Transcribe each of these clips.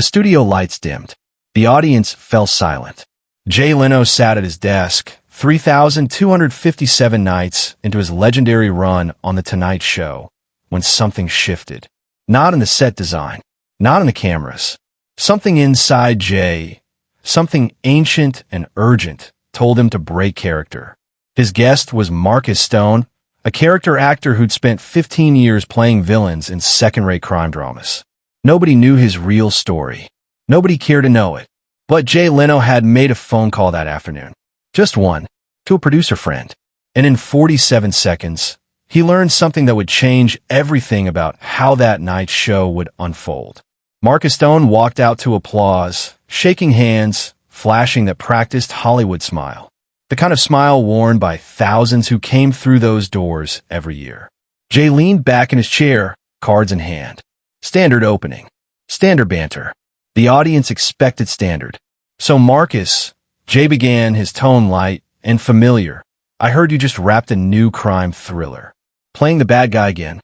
The studio lights dimmed. The audience fell silent. Jay Leno sat at his desk, 3,257 nights into his legendary run on The Tonight Show, when something shifted. Not in the set design, not in the cameras. Something inside Jay, something ancient and urgent, told him to break character. His guest was Marcus Stone, a character actor who'd spent 15 years playing villains in second-rate crime dramas. Nobody knew his real story. Nobody cared to know it. But Jay Leno had made a phone call that afternoon. Just one, to a producer friend. And in 47 seconds, he learned something that would change everything about how that night's show would unfold. Marcus Stone walked out to applause, shaking hands, flashing that practiced Hollywood smile. The kind of smile worn by thousands who came through those doors every year. Jay leaned back in his chair, cards in hand. Standard opening. Standard banter. The audience expected standard. So Marcus, Jay began, his tone light and familiar. I heard you just wrapped a new crime thriller. Playing the bad guy again.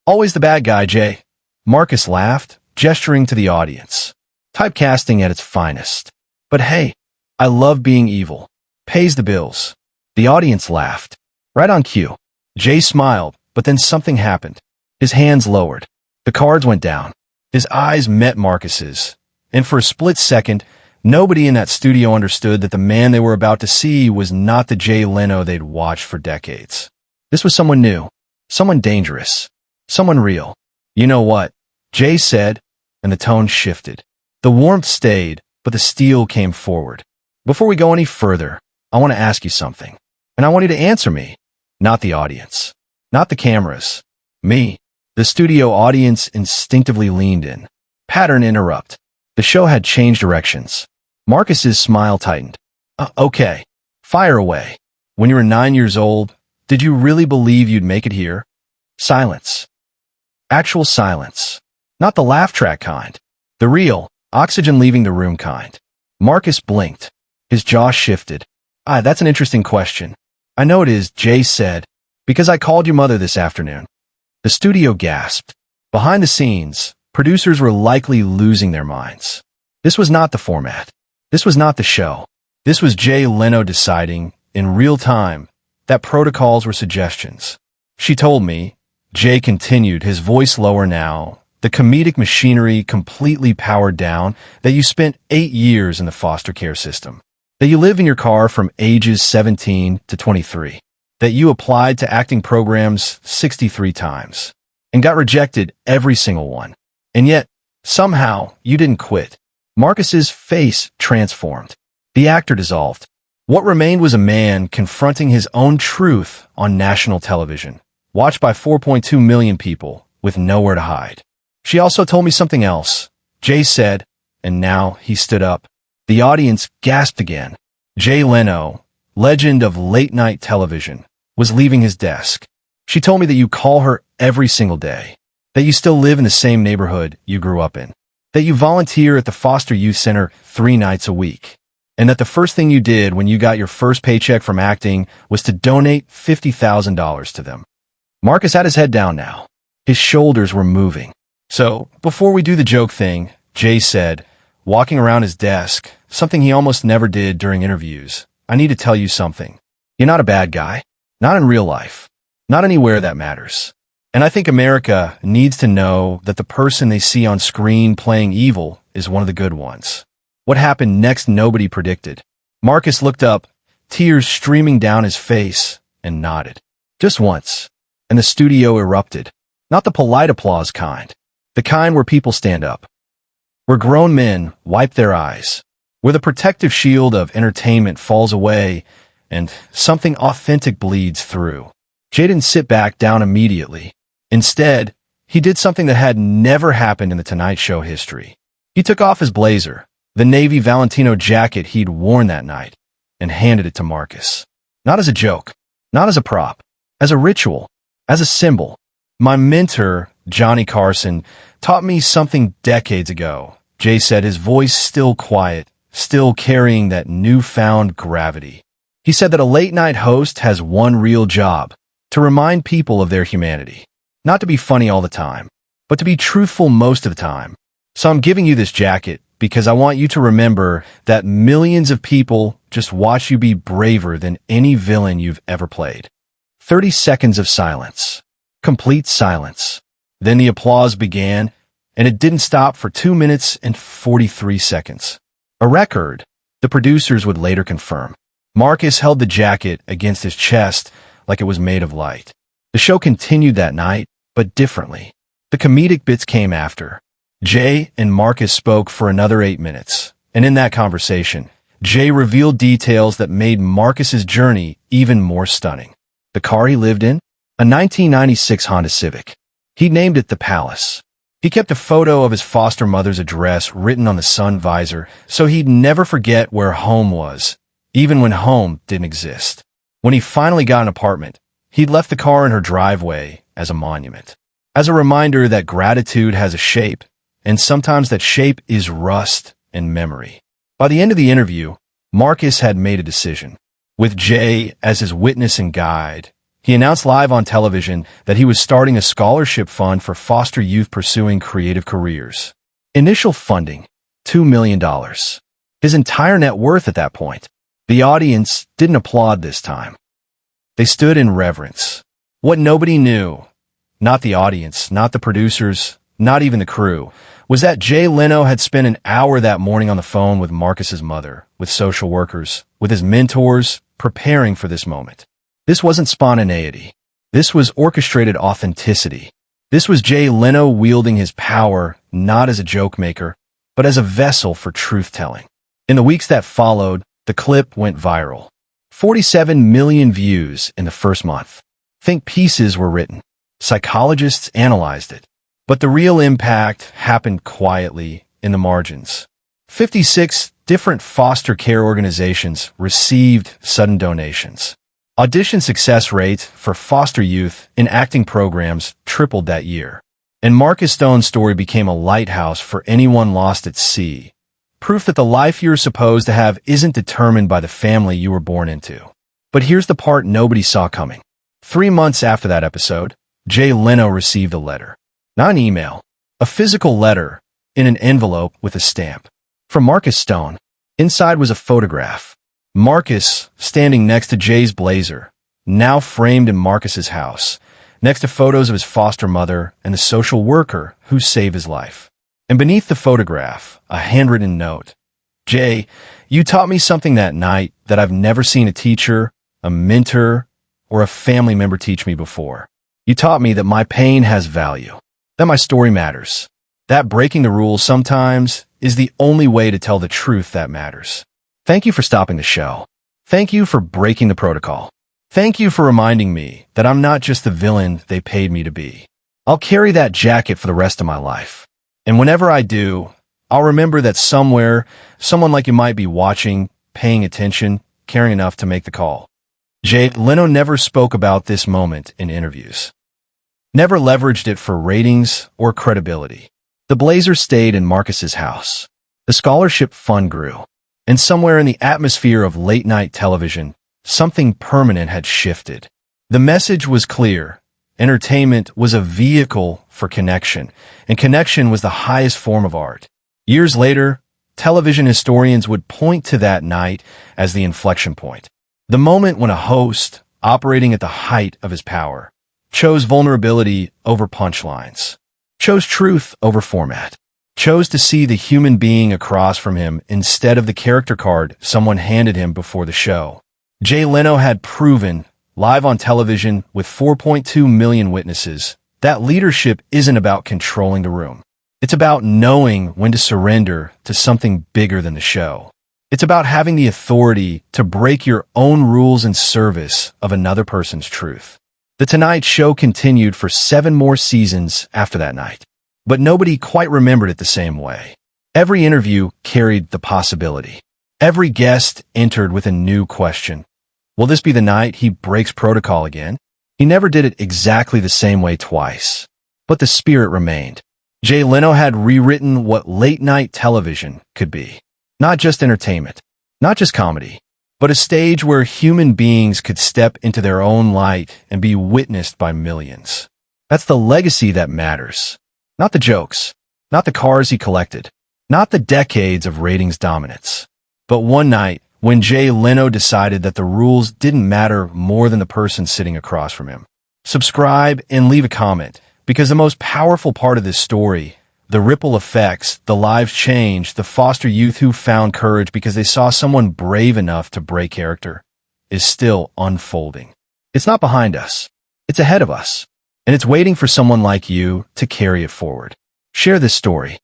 Always the bad guy, Jay. Marcus laughed, gesturing to the audience. Typecasting at its finest. But hey, I love being evil. Pays the bills. The audience laughed. Right on cue. Jay smiled, but then something happened. His hands lowered. The cards went down. His eyes met Marcus's. And for a split second, nobody in that studio understood that the man they were about to see was not the Jay Leno they'd watched for decades. This was someone new. Someone dangerous. Someone real. You know what? Jay said, and the tone shifted. The warmth stayed, but the steel came forward. Before we go any further, I want to ask you something. And I want you to answer me. Not the audience. Not the cameras. Me. The studio audience instinctively leaned in. Pattern interrupt. The show had changed directions. Marcus's smile tightened. Okay. Fire away. When you were 9 years old, did you really believe you'd make it here? Silence. Actual silence. Not the laugh track kind. The real, oxygen leaving the room kind. Marcus blinked. His jaw shifted. That's an interesting question. I know it is, Jay said, because I called your mother this afternoon. The studio gasped. Behind the scenes, producers were likely losing their minds. This was not the format. This was not the show. This was Jay Leno deciding, in real time, that protocols were suggestions. She told me, Jay continued, his voice lower now, the comedic machinery completely powered down, that you spent 8 years in the foster care system. That you live in your car from ages 17 to 23. That you applied to acting programs 63 times and got rejected every single one. And yet, somehow, you didn't quit. Marcus's face transformed. The actor dissolved. What remained was a man confronting his own truth on national television, watched by 4.2 million people with nowhere to hide. She also told me something else, Jay said, and now he stood up. The audience gasped again. Jay Leno, legend of late-night television, was leaving his desk. She told me that you call her every single day, that you still live in the same neighborhood you grew up in, that you volunteer at the foster youth center 3 nights a week, and that the first thing you did when you got your first paycheck from acting was to donate $50,000 to them. Marcus had his head down now. His shoulders were moving. So, before we do the joke thing, Jay said, walking around his desk, something he almost never did during interviews, I need to tell you something. You're not a bad guy. Not in real life. Not anywhere that matters. And I think America needs to know that the person they see on screen playing evil is one of the good ones. What happened next nobody predicted. Marcus looked up, tears streaming down his face, and nodded. Just once. And the studio erupted. Not the polite applause kind. The kind where people stand up. Where grown men wipe their eyes. Where the protective shield of entertainment falls away and something authentic bleeds through. Jay didn't sit back down immediately. Instead, he did something that had never happened in the Tonight Show history. He took off his blazer, the navy Valentino jacket he'd worn that night, and handed it to Marcus. Not as a joke, not as a prop, as a ritual, as a symbol. My mentor, Johnny Carson, taught me something decades ago, Jay said, his voice still quiet, still carrying that newfound gravity. He said that a late-night host has one real job, to remind people of their humanity. Not to be funny all the time, but to be truthful most of the time. So I'm giving you this jacket because I want you to remember that millions of people just watch you be braver than any villain you've ever played. 30 seconds of silence. Complete silence. Then the applause began, and it didn't stop for 2 minutes and 43 seconds. A record, the producers would later confirm. Marcus held the jacket against his chest like it was made of light. The show continued that night, but differently. The comedic bits came after. Jay and Marcus spoke for another 8 minutes, and in that conversation, Jay revealed details that made Marcus's journey even more stunning. The car he lived in? A 1996 Honda Civic. He named it the Palace. He kept a photo of his foster mother's address written on the sun visor so he'd never forget where home was, even when home didn't exist. When he finally got an apartment, he'd left the car in her driveway as a monument, as a reminder that gratitude has a shape, and sometimes that shape is rust and memory. By the end of the interview, Marcus had made a decision. With Jay as his witness and guide, he announced live on television that he was starting a scholarship fund for foster youth pursuing creative careers. Initial funding, $2 million. His entire net worth at that point. The audience didn't applaud this time. They stood in reverence. What nobody knew, not the audience, not the producers, not even the crew, was that Jay Leno had spent an hour that morning on the phone with Marcus's mother, with social workers, with his mentors, preparing for this moment. This wasn't spontaneity. This was orchestrated authenticity. This was Jay Leno wielding his power not as a joke maker, but as a vessel for truth-telling. In the weeks that followed, the clip went viral. 47 million views in the first month. Think pieces were written. Psychologists analyzed it. But the real impact happened quietly in the margins. 56 different foster care organizations received sudden donations. Audition success rates for foster youth in acting programs tripled that year. And Marcus Stone's story became a lighthouse for anyone lost at sea. Proof that the life you're supposed to have isn't determined by the family you were born into. But here's the part nobody saw coming. 3 months after that episode, Jay Leno received a letter. Not an email, a physical letter in an envelope with a stamp. From Marcus Stone. Inside was a photograph. Marcus standing next to Jay's blazer, now framed in Marcus's house, next to photos of his foster mother and the social worker who saved his life. And beneath the photograph, a handwritten note. Jay, you taught me something that night that I've never seen a teacher, a mentor, or a family member teach me before. You taught me that my pain has value, that my story matters, that breaking the rules sometimes is the only way to tell the truth that matters. Thank you for stopping the show. Thank you for breaking the protocol. Thank you for reminding me that I'm not just the villain they paid me to be. I'll carry that jacket for the rest of my life. And whenever I do, I'll remember that somewhere, someone like you might be watching, paying attention, caring enough to make the call. Jay Leno never spoke about this moment in interviews. Never leveraged it for ratings or credibility. The blazer stayed in Marcus's house. The scholarship fund grew. And somewhere in the atmosphere of late-night television, something permanent had shifted. The message was clear. Entertainment was a vehicle for connection, and connection was the highest form of art. Years later, television historians would point to that night as the inflection point. The moment when a host, operating at the height of his power, chose vulnerability over punchlines, chose truth over format, chose to see the human being across from him instead of the character card someone handed him before the show. Jay Leno had proven, live on television with 4.2 million witnesses, that leadership isn't about controlling the room. It's about knowing when to surrender to something bigger than the show. It's about having the authority to break your own rules in service of another person's truth. The Tonight Show continued for 7 more seasons after that night. But nobody quite remembered it the same way. Every interview carried the possibility. Every guest entered with a new question. Will this be the night he breaks protocol again? He never did it exactly the same way twice. But the spirit remained. Jay Leno had rewritten what late-night television could be. Not just entertainment, not just comedy, but a stage where human beings could step into their own light and be witnessed by millions. That's the legacy that matters. Not the jokes, not the cars he collected, not the decades of ratings dominance. But one night, when Leno decided that the rules didn't matter more than the person sitting across from him. Subscribe and leave a comment, because the most powerful part of this story, the ripple effects, the lives changed, the foster youth who found courage because they saw someone brave enough to break character, is still unfolding. It's not behind us. It's ahead of us. And it's waiting for someone like you to carry it forward. Share this story.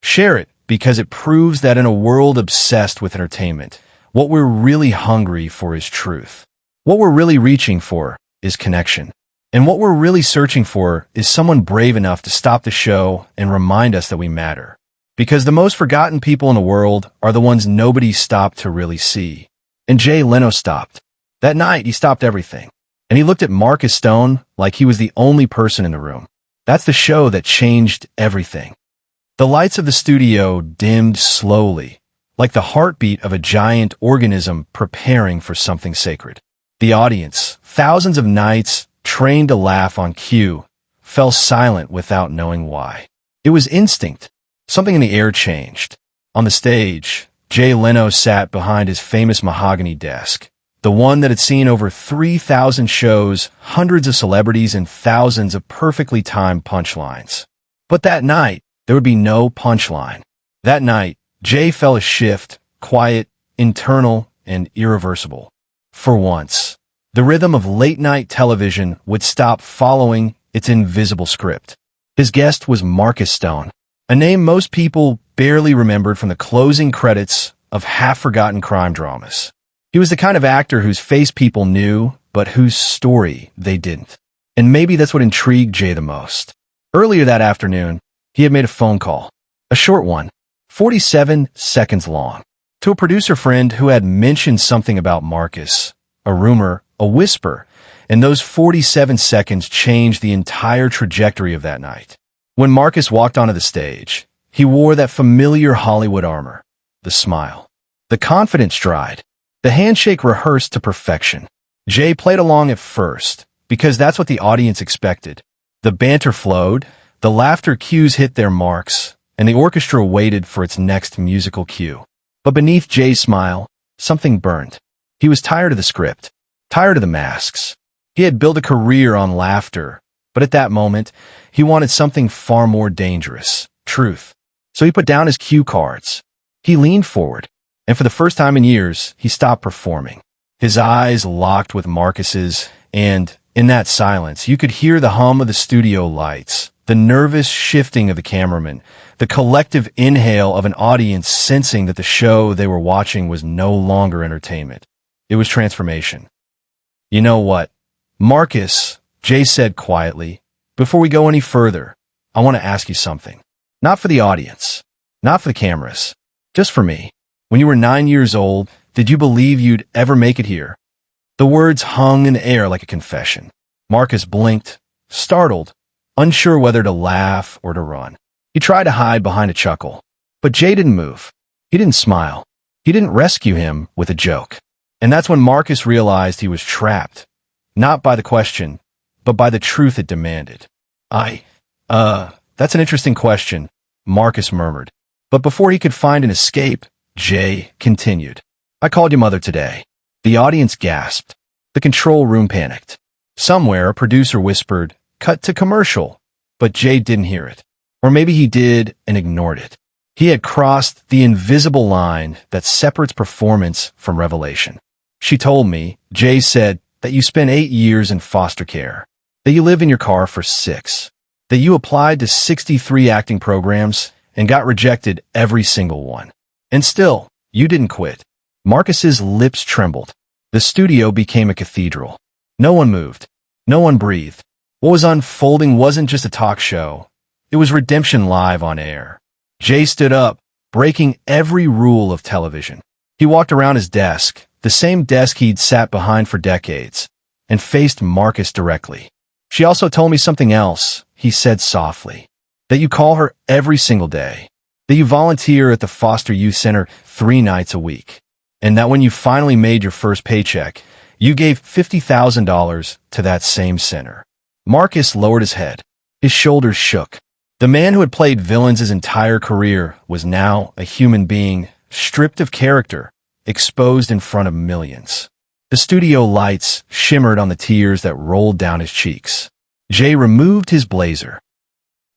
Share it because it proves that in a world obsessed with entertainment, what we're really hungry for is truth. What we're really reaching for is connection. And what we're really searching for is someone brave enough to stop the show and remind us that we matter. Because the most forgotten people in the world are the ones nobody stopped to really see. And Leno stopped. That night, he stopped everything. And he looked at Marcus Stone like he was the only person in the room. That's the show that changed everything. The lights of the studio dimmed slowly, like the heartbeat of a giant organism preparing for something sacred. The audience, thousands of nights trained to laugh on cue, fell silent without knowing why. It was instinct. Something in the air changed. On the stage, Leno sat behind his famous mahogany desk, the one that had seen over 3,000 shows, hundreds of celebrities, and thousands of perfectly timed punchlines. But that night, there would be no punchline. That night, felt a shift, quiet, internal, and irreversible. For once, the rhythm of late-night television would stop following its invisible script. His guest was Marcus Stone, a name most people barely remembered from the closing credits of half-forgotten crime dramas. He was the kind of actor whose face people knew, but whose story they didn't. And maybe that's what intrigued the most. Earlier that afternoon, he had made a phone call, a short one, 47 seconds long, to a producer friend who had mentioned something about Marcus, a rumor, a whisper, and those 47 seconds changed the entire trajectory of that night. When Marcus walked onto the stage, he wore that familiar Hollywood armor, the smile, the confident stride, the handshake rehearsed to perfection. Played along at first, because that's what the audience expected. The banter flowed, the laughter cues hit their marks, and the orchestra waited for its next musical cue. But beneath Jay's smile, something burned. He was tired of the script, tired of the masks. He had built a career on laughter, but at that moment, he wanted something far more dangerous, truth. So he put down his cue cards. He leaned forward, and for the first time in years, he stopped performing. His eyes locked with Marcus's, and in that silence, you could hear the hum of the studio lights, the nervous shifting of the cameraman, the collective inhale of an audience sensing that the show they were watching was no longer entertainment. It was transformation. You know what? Marcus, said quietly, before we go any further, I want to ask you something. Not for the audience, not for the cameras, just for me. When you were 9 years old, did you believe you'd ever make it here? The words hung in the air like a confession. Marcus blinked, startled, unsure whether to laugh or to run. He tried to hide behind a chuckle, but didn't move. He didn't smile. He didn't rescue him with a joke. And that's when Marcus realized he was trapped, not by the question, but by the truth it demanded. That's an interesting question, Marcus murmured. But before he could find an escape, continued. I called your mother today. The audience gasped. The control room panicked. Somewhere, a producer whispered, cut to commercial, but didn't hear it. Or maybe he did and ignored it. He had crossed the invisible line that separates performance from revelation. She told me, said, that you spent 8 years in foster care, that you live in your car for 6, that you applied to 63 acting programs and got rejected every single one. And still, you didn't quit. Marcus's lips trembled. The studio became a cathedral. No one moved. No one breathed. What was unfolding wasn't just a talk show. It was redemption live on air. Stood up, breaking every rule of television. He walked around his desk, the same desk he'd sat behind for decades, and faced Marcus directly. She also told me something else, he said softly. That you call her every single day. That you volunteer at the foster youth center 3 nights a week. And that when you finally made your first paycheck, you gave $50,000 to that same center. Marcus lowered his head. His shoulders shook. The man who had played villains his entire career was now a human being, stripped of character, exposed in front of millions. The studio lights shimmered on the tears that rolled down his cheeks. Jay removed his blazer,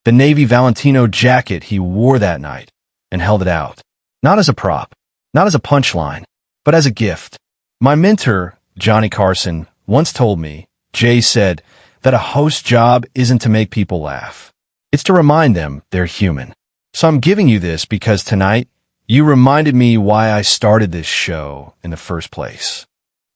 the navy Valentino jacket he wore that night, and held it out. Not as a prop, not as a punchline, but as a gift. My mentor, Johnny Carson, once told me, Jay said, that a host's job isn't to make people laugh. It's to remind them they're human. So I'm giving you this because tonight, you reminded me why I started this show in the first place.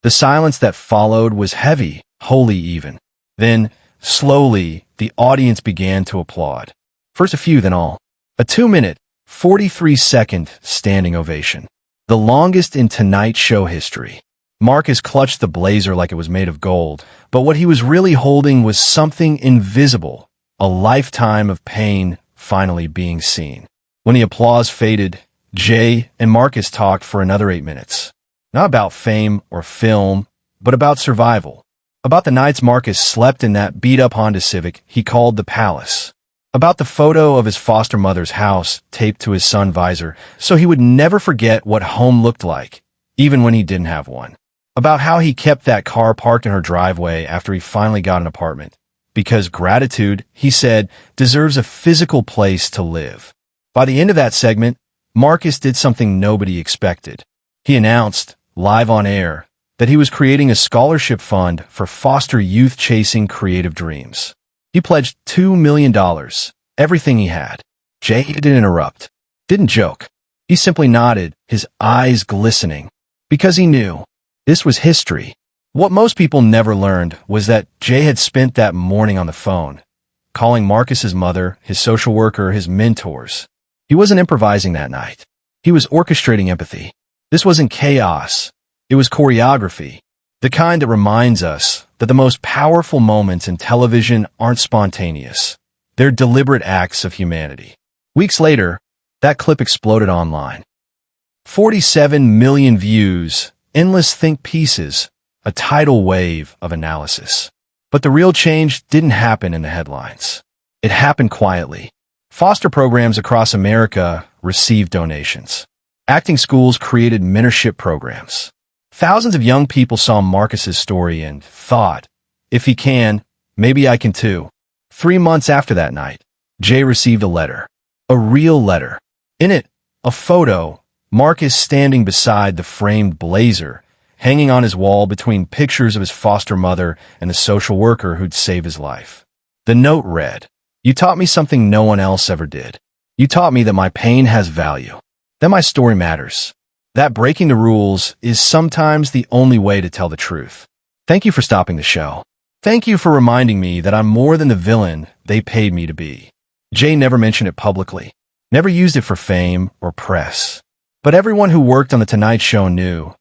The silence that followed was heavy, wholly even. Then, slowly, the audience began to applaud. First a few, then all. A 2-minute, 43-second standing ovation. The longest in Tonight Show history. Marcus clutched the blazer like it was made of gold, but what he was really holding was something invisible, a lifetime of pain finally being seen. When the applause faded, Jay and Marcus talked for another 8 minutes. Not about fame or film, but about survival. About the nights Marcus slept in that beat-up Honda Civic he called the Palace. About the photo of his foster mother's house taped to his sun visor so he would never forget what home looked like, even when he didn't have one. About how he kept that car parked in her driveway after he finally got an apartment. Because gratitude, he said, deserves a physical place to live. By the end of that segment, Marcus did something nobody expected. He announced, live on air, that he was creating a scholarship fund for foster youth chasing creative dreams. He pledged $2 million, everything he had. Jay didn't interrupt, didn't joke. He simply nodded, his eyes glistening, because he knew this was history. What most people never learned was that Jay had spent that morning on the phone, calling Marcus's mother, his social worker, his mentors. He wasn't improvising that night. He was orchestrating empathy. This wasn't chaos. It was choreography, the kind that reminds us that the most powerful moments in television aren't spontaneous. They're deliberate acts of humanity. Weeks later, that clip exploded online. 47 million views, endless think pieces, a tidal wave of analysis. But the real change didn't happen in the headlines. It happened quietly. Foster programs across America received donations. Acting schools created mentorship programs. Thousands of young people saw Marcus's story and thought, if he can, maybe I can too. 3 months after that night, Jay received a letter. A real letter. In it, a photo, Marcus standing beside the framed blazer, hanging on his wall between pictures of his foster mother and the social worker who'd saved his life. The note read, "You taught me something no one else ever did. You taught me that my pain has value, that my story matters, that breaking the rules is sometimes the only way to tell the truth. Thank you for stopping the show. Thank you for reminding me that I'm more than the villain they paid me to be." Jay never mentioned it publicly, never used it for fame or press. But everyone who worked on The Tonight Show knew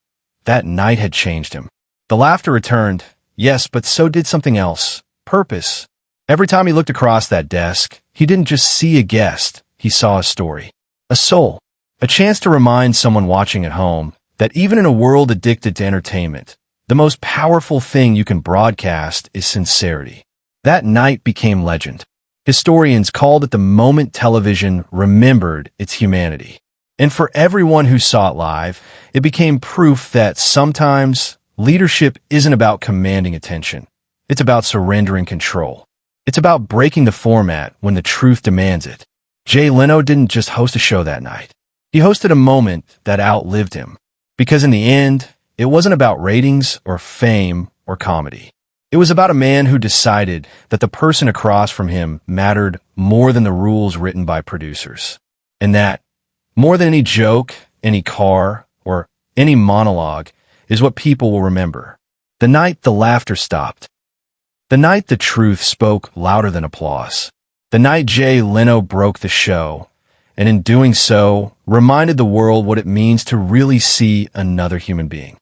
that night had changed him. The laughter returned, yes, but so did something else, purpose. Every time he looked across that desk, he didn't just see a guest, he saw a story, a soul, a chance to remind someone watching at home that even in a world addicted to entertainment, the most powerful thing you can broadcast is sincerity. That night became legend. Historians called it the moment television remembered its humanity. And for everyone who saw it live, it became proof that sometimes leadership isn't about commanding attention. It's about surrendering control. It's about breaking the format when the truth demands it. Jay Leno didn't just host a show that night. He hosted a moment that outlived him. Because in the end, it wasn't about ratings or fame or comedy. It was about a man who decided that the person across from him mattered more than the rules written by producers. And that, more than any joke, any car, or any monologue, is what people will remember. The night the laughter stopped. The night the truth spoke louder than applause. The night Jay Leno broke the show, and in doing so, reminded the world what it means to really see another human being.